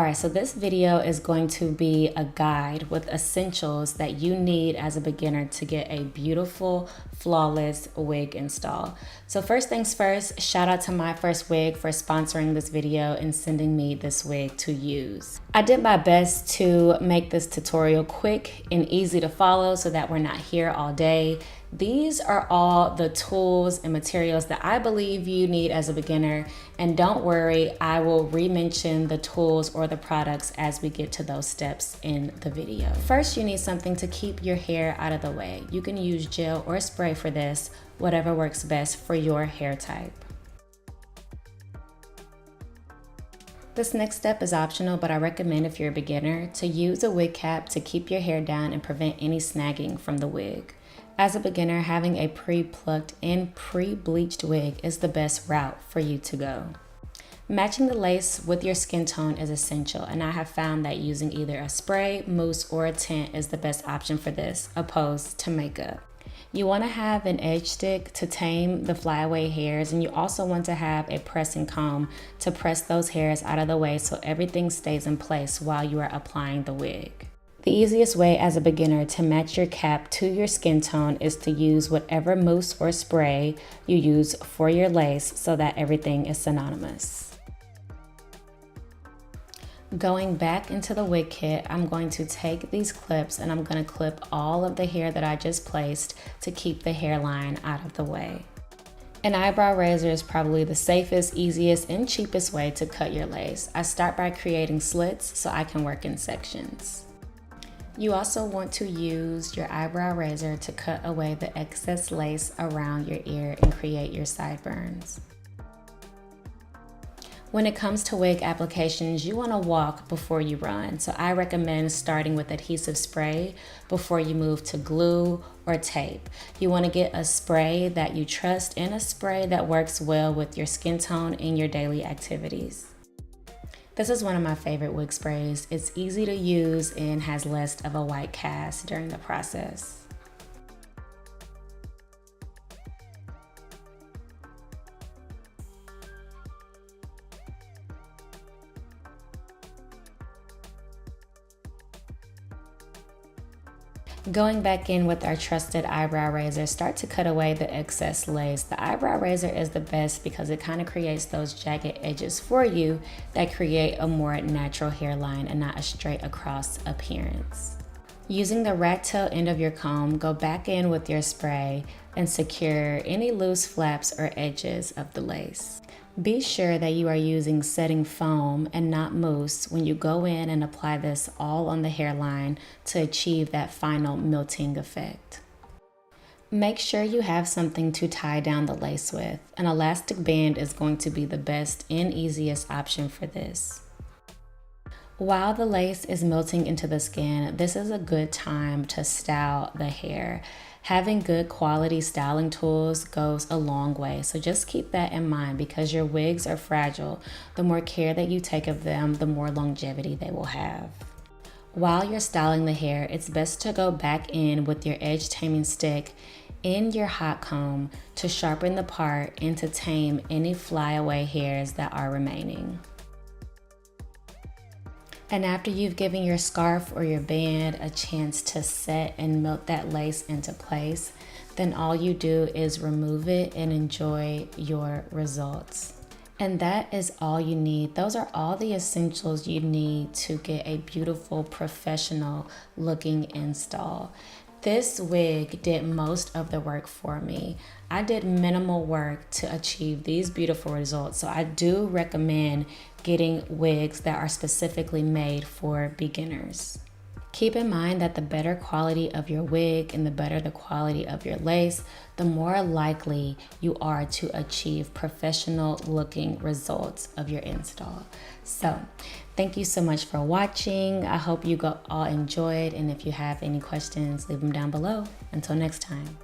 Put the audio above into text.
Alright, so this video is going to be a guide with essentials that you need as a beginner to get a beautiful, flawless wig install. So first things first, shout out to Myfirstwig for sponsoring this video and sending me this wig to use. I did my best to make this tutorial quick and easy to follow so that we're not here all day. These are all the tools and materials that I believe you need as a beginner, and don't worry, I will re-mention the tools or the products as we get to those steps in the video. First, you need something to keep your hair out of the way. You can use gel or spray for this, whatever works best for your hair type. This next step is optional, but I recommend if you're a beginner to use a wig cap to keep your hair down and prevent any snagging from the wig. As a beginner, having a pre-plucked and pre-bleached wig is the best route for you to go. Matching the lace with your skin tone is essential, and I have found that using either a spray, mousse, or a tint is the best option for this, opposed to makeup. You want to have an edge stick to tame the flyaway hairs, and you also want to have a pressing comb to press those hairs out of the way so everything stays in place while you are applying the wig. The easiest way as a beginner to match your cap to your skin tone is to use whatever mousse or spray you use for your lace so that everything is synonymous. Going back into the wig kit, I'm going to take these clips and I'm going to clip all of the hair that I just placed to keep the hairline out of the way. An eyebrow razor is probably the safest, easiest, and cheapest way to cut your lace. I start by creating slits so I can work in sections. You also want to use your eyebrow razor to cut away the excess lace around your ear and create your sideburns. When it comes to wig applications, you want to walk before you run. So I recommend starting with adhesive spray before you move to glue or tape. You want to get a spray that you trust and a spray that works well with your skin tone and your daily activities. This is one of my favorite wig sprays. It's easy to use and has less of a white cast during the process. Going back in with our trusted eyebrow razor, start to cut away the excess lace. The eyebrow razor is the best because it kind of creates those jagged edges for you that create a more natural hairline and not a straight across appearance. Using the rat tail end of your comb, go back in with your spray and secure any loose flaps or edges of the lace. Be sure that you are using setting foam and not mousse when you go in and apply this all on the hairline to achieve that final melting effect. Make sure you have something to tie down the lace with. An elastic band is going to be the best and easiest option for this. While the lace is melting into the skin, this is a good time to style the hair. Having good quality styling tools goes a long way, so just keep that in mind because your wigs are fragile. The more care that you take of them, the more longevity they will have. While you're styling the hair, it's best to go back in with your edge taming stick in your hot comb to sharpen the part and to tame any flyaway hairs that are remaining. And after you've given your scarf or your band a chance to set and melt that lace into place, then all you do is remove it and enjoy your results. And that is all you need. Those are all the essentials you need to get a beautiful, professional looking install. This wig did most of the work for me. I did minimal work to achieve these beautiful results, so I do recommend getting wigs that are specifically made for beginners. Keep in mind that the better quality of your wig and the better the quality of your lace, the more likely you are to achieve professional looking results of your install. So thank you so much for watching. I hope you all enjoyed, and if you have any questions, leave them down below. Until next time.